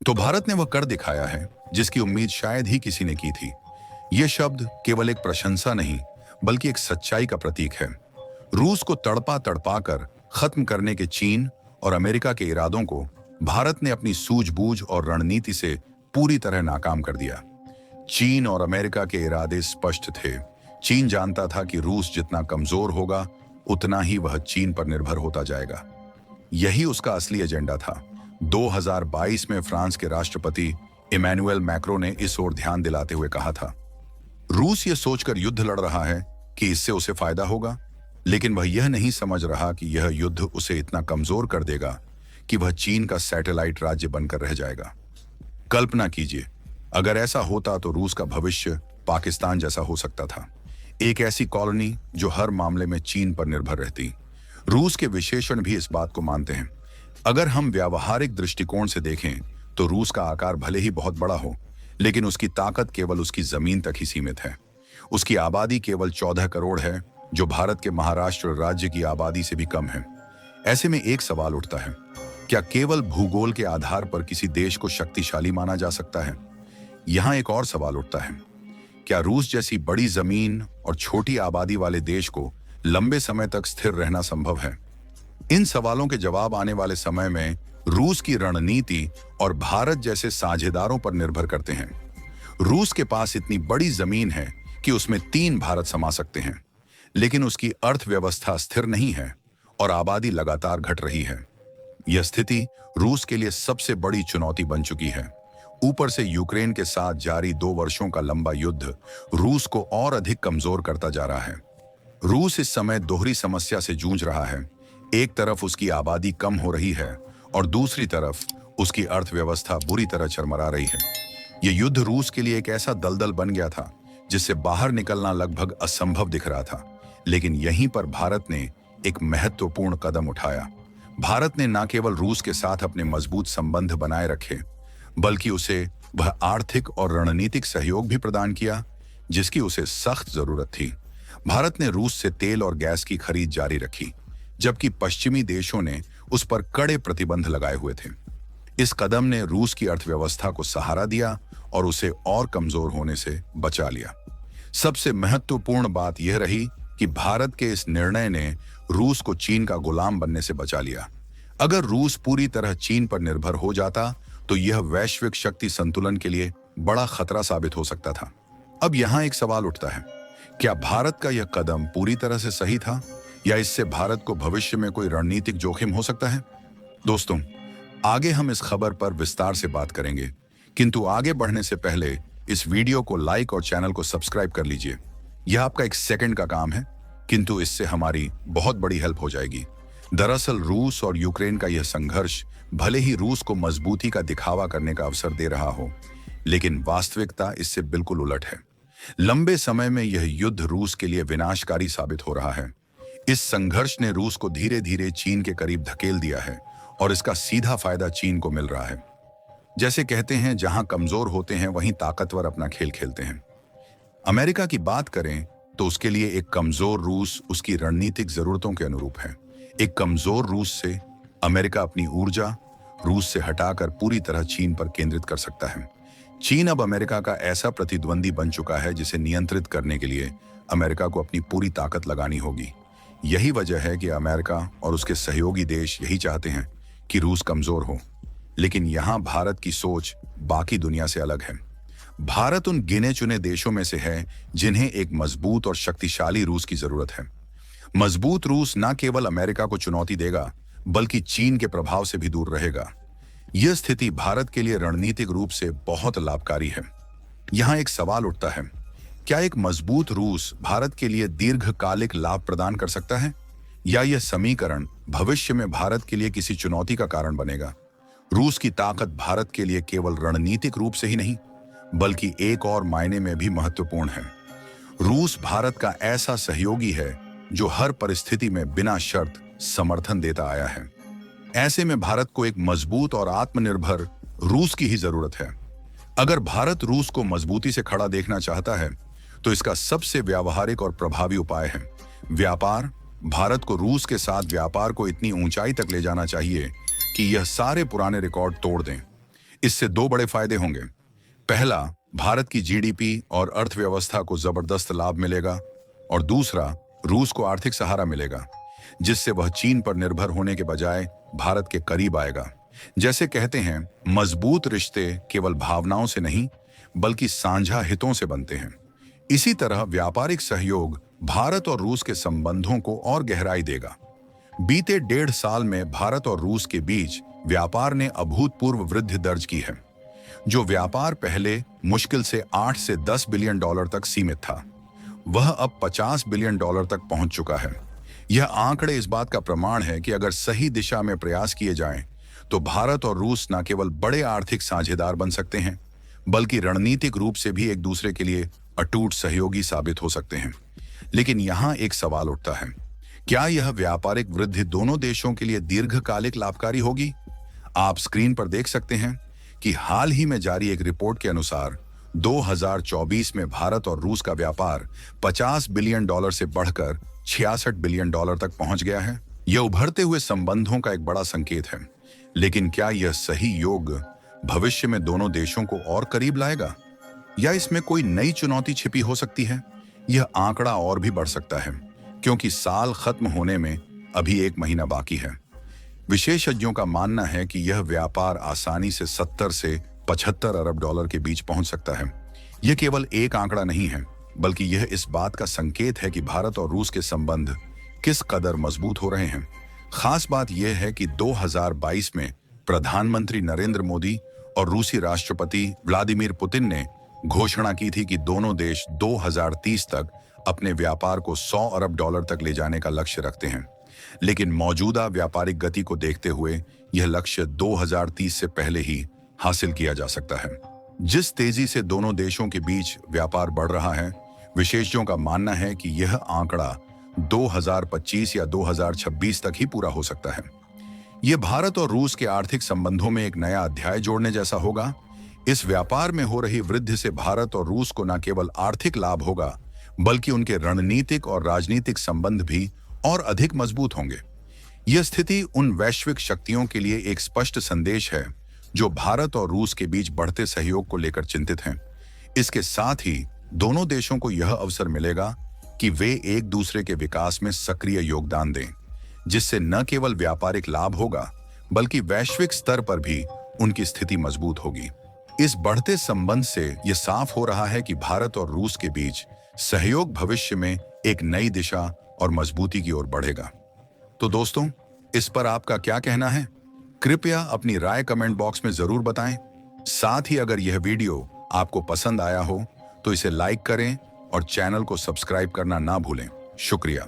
तो भारत ने वह कर दिखाया है जिसकी उम्मीद शायद ही किसी ने की थी। यह शब्द केवल एक प्रशंसा नहीं, बल्कि एक सच्चाई का प्रतीक है। रूस को तड़पा तड़पा कर खत्म करने के चीन और अमेरिका के इरादों को भारत ने अपनी सूझबूझ और रणनीति से पूरी तरह नाकाम कर दिया। चीन और अमेरिका के इरादे स्पष्ट थे। चीन जानता था कि रूस जितना कमजोर होगा, उतना ही वह चीन पर निर्भर होता जाएगा। यही उसका असली एजेंडा था। 2022 में फ्रांस के राष्ट्रपति इमैनुअल मैक्रों ने इस ओर ध्यान दिलाते हुए कहा था, रूस यह सोचकर युद्ध लड़ रहा है कि इससे उसे फायदा होगा, लेकिन वह यह नहीं समझ रहा कि यह युद्ध उसे इतना कमजोर कर देगा कि वह चीन का सैटेलाइट राज्य बनकर रह जाएगा। कल्पना कीजिए, अगर ऐसा होता तो रूस का भविष्य पाकिस्तान जैसा हो सकता था, एक ऐसी कॉलोनी जो हर मामले में चीन पर निर्भर रहती। रूस के विशेषण भी इस बात को मानते हैं। अगर हम व्यावहारिक दृष्टिकोण से देखें तो रूस का आकार भले ही बहुत बड़ा हो, लेकिन उसकी ताकत केवल उसकी जमीन तक ही सीमित है। उसकी आबादी केवल 14 करोड़ है, जो भारत के महाराष्ट्र राज्य की आबादी से भी कम है। ऐसे में एक सवाल उठता है, क्या केवल भूगोल के आधार पर किसी देश को शक्तिशाली माना जा सकता है? यहां एक और सवाल उठता है, क्या रूस जैसी बड़ी जमीन और छोटी आबादी वाले देश को लंबे समय तक स्थिर रहना संभव है? इन सवालों के जवाब आने वाले समय में रूस की रणनीति और भारत जैसे साझेदारों पर निर्भर करते हैं। रूस के पास इतनी बड़ी जमीन है कि उसमें 3 भारत समा सकते हैं, लेकिन उसकी अर्थव्यवस्था स्थिर नहीं है और आबादी लगातार घट रही है। यह स्थिति रूस के लिए सबसे बड़ी चुनौती बन चुकी है। ऊपर से यूक्रेन के साथ जारी 2 वर्षों का लंबा युद्ध रूस को और अधिक कमजोर करता जा रहा है। रूस इस समय दोहरी समस्या से जूझ रहा है। एक तरफ उसकी आबादी कम हो रही है और दूसरी तरफ उसकी अर्थव्यवस्था बुरी तरह चरमरा रही है। यह युद्ध रूस के लिए एक ऐसा दलदल बन गया था जिससे बाहर निकलना लगभग असंभव दिख रहा था। लेकिन यहीं पर भारत ने एक महत्वपूर्ण कदम उठाया। भारत ने न केवल रूस के साथ अपने मजबूत संबंध बनाए रखे, बल्कि उसे वह आर्थिक और रणनीतिक सहयोग भी प्रदान किया जिसकी उसे सख्त जरूरत थी। भारत ने रूस से तेल और गैस की खरीद जारी रखी, जबकि पश्चिमी देशों ने उस पर कड़े प्रतिबंध लगाए हुए थे। इस कदम ने रूस की अर्थव्यवस्था को सहारा दिया और उसे और कमजोर होने से बचा लिया। सबसे महत्वपूर्ण बात यह रही कि भारत के इस निर्णय ने रूस को चीन का गुलाम बनने से बचा लिया। अगर रूस पूरी तरह चीन पर निर्भर हो जाता तो यह वैश्विक शक्ति संतुलन के लिए बड़ा खतरा साबित हो सकता था। अब यहां एक सवाल उठता है, क्या भारत का यह कदम पूरी तरह से सही था या इससे भारत को भविष्य में कोई रणनीतिक जोखिम हो सकता है? दोस्तों, आगे हम इस खबर पर विस्तार से बात करेंगे, किंतु आगे बढ़ने से पहले इस वीडियो को लाइक और चैनल को सब्सक्राइब कर लीजिए। यह आपका 1 सेकंड का काम है, किंतु इससे हमारी बहुत बड़ी हेल्प हो जाएगी। दरअसल रूस और यूक्रेन का यह संघर्ष भले ही रूस को मजबूती का दिखावा करने का अवसर दे रहा हो, लेकिन वास्तविकता इससे बिल्कुल उलट है। लंबे समय में यह युद्ध रूस के लिए विनाशकारी साबित हो रहा है। इस संघर्ष ने रूस को धीरे धीरे चीन के करीब धकेल दिया है और इसका सीधा फायदा चीन को मिल रहा है। जैसे कहते हैं, जहां कमजोर होते हैं वहीं ताकतवर अपना खेल खेलते हैं। अमेरिका की बात करें तो उसके लिए एक कमजोर रूस उसकी रणनीतिक जरूरतों के अनुरूप है। एक कमजोर रूस से अमेरिका अपनी ऊर्जा रूस से हटाकर पूरी तरह चीन पर केंद्रित कर सकता है। चीन अब अमेरिका का ऐसा प्रतिद्वंदी बन चुका है जिसे नियंत्रित करने के लिए अमेरिका को अपनी पूरी ताकत लगानी होगी। यही वजह है कि अमेरिका और उसके सहयोगी देश यही चाहते हैं कि रूस कमजोर हो। लेकिन यहां भारत की सोच बाकी दुनिया से अलग है। भारत उन गिने चुने देशों में से है जिन्हें एक मजबूत और शक्तिशाली रूस की जरूरत है। मजबूत रूस न केवल अमेरिका को चुनौती देगा, बल्कि चीन के प्रभाव से भी दूर रहेगा। यह स्थिति भारत के लिए रणनीतिक रूप से बहुत लाभकारी है। यहां एक सवाल उठता है, क्या एक मजबूत रूस भारत के लिए दीर्घकालिक लाभ प्रदान कर सकता है, या यह समीकरण भविष्य में भारत के लिए किसी चुनौती का कारण बनेगा? रूस की ताकत भारत के लिए केवल रणनीतिक रूप से ही नहीं, बल्कि एक और मायने में भी महत्वपूर्ण है। रूस भारत का ऐसा सहयोगी है जो हर परिस्थिति में बिना शर्त समर्थन देता आया है। ऐसे में भारत को एक मजबूत और आत्मनिर्भर रूस की ही जरूरत है। अगर भारत रूस को मजबूती से खड़ा देखना चाहता है तो इसका सबसे व्यावहारिक और प्रभावी उपाय है व्यापार। भारत को रूस के साथ व्यापार को इतनी ऊंचाई तक ले जाना चाहिए कि यह सारे पुराने रिकॉर्ड तोड़ दें। इससे दो बड़े फायदे होंगे। पहला, भारत की जीडीपी और अर्थव्यवस्था को जबरदस्त लाभ मिलेगा, और दूसरा, रूस को आर्थिक सहारा मिलेगा, जिससे वह चीन पर निर्भर होने के बजाय भारत के करीब आएगा। जैसे कहते हैं, मजबूत रिश्ते केवल भावनाओं से नहीं बल्कि साझा हितों से बनते हैं। इसी तरह व्यापारिक सहयोग भारत और रूस के संबंधों को और गहराई देगा। बीते 1.5 साल में भारत और रूस के बीच व्यापार ने अभूतपूर्व वृद्धि दर्ज की है। जो व्यापार पहले मुश्किल से 8 से 10 बिलियन डॉलर तक सीमित था, वह अब 50 बिलियन डॉलर तक पहुंच चुका है। यह आंकड़े इस बात का प्रमाण है कि अगर सही दिशा में प्रयास किए जाएं, तो भारत और रूस न केवल बड़े आर्थिक साझेदार बन सकते हैं, बल्कि रणनीतिक रूप से भी एक दूसरे के लिए अटूट सहयोगी साबित हो सकते हैं। लेकिन यहाँ एक सवाल उठता है, क्या यह व्यापारिक वृद्धि दोनों देशों के लिए दीर्घकालिक लाभकारी होगी? आप स्क्रीन पर देख सकते हैं कि हाल ही में जारी एक रिपोर्ट के अनुसार 2024 में भारत और रूस का व्यापार 50 बिलियन डॉलर से बढ़कर 66 बिलियन डॉलर तक पहुंच गया है। यह उभरते हुए संबंधों का एक बड़ा संकेत है। लेकिन क्या यह सही योग भविष्य में दोनों देशों को और करीब लाएगा, या इसमें कोई नई चुनौती छिपी हो सकती है? यह आंकड़ा और भी बढ़ सकता है, क्योंकि साल खत्म होने में अभी 1 महीना बाकी है। विशेषज्ञों का मानना है कि यह व्यापार आसानी से 70 से 75 अरब डॉलर के बीच पहुंच सकता है। यह केवल एक आंकड़ा नहीं है, बल्कि यह इस बात का संकेत है कि भारत और रूस के संबंध किस कदर मजबूत हो रहे हैं। खास बात यह है कि 2022 में प्रधानमंत्री नरेंद्र मोदी और रूसी राष्ट्रपति व्लादिमीर पुतिन ने घोषणा की थी कि दोनों देश 2030 तक अपने व्यापार को 100 अरब डॉलर तक ले जाने का लक्ष्य रखते हैं। लेकिन मौजूदा व्यापारिक गति को देखते हुए यह लक्ष्य 2030 से पहले ही हासिल किया जा सकता है। जिस तेजी से दोनों देशों के बीच व्यापार बढ़ रहा है, विशेषज्ञों का मानना है कि यह आंकड़ा 2025 या 2026 तक ही पूरा हो सकता है। यह भारत और रूस के आर्थिक संबंधों में एक नया अध्याय जोड़ने जैसा होगा। इस व्यापार में हो रही वृद्धि से भारत और रूस को न केवल आर्थिक लाभ होगा, बल्कि उनके रणनीतिक और राजनीतिक संबंध भी और अधिक मजबूत होंगे। यह स्थिति उन वैश्विक शक्तियों के लिए एक स्पष्ट संदेश है जो भारत और रूस के बीच बढ़ते सहयोग को लेकर चिंतित हैं। इसके साथ ही दोनों देशों को यह अवसर मिलेगा कि वे एक दूसरे के विकास में सक्रिय योगदान दें, जिससे न केवल व्यापारिक लाभ होगा, बल्कि वैश्विक स्तर पर भी उनकी स्थिति मजबूत होगी। इस बढ़ते संबंध से यह साफ हो रहा है कि भारत और रूस के बीच सहयोग भविष्य में एक नई दिशा और मजबूती की ओर बढ़ेगा। तो दोस्तों, इस पर आपका क्या कहना है? कृपया अपनी राय कमेंट बॉक्स में जरूर बताएं। साथ ही अगर यह वीडियो आपको पसंद आया हो तो इसे लाइक करें और चैनल को सब्सक्राइब करना ना भूलें। शुक्रिया।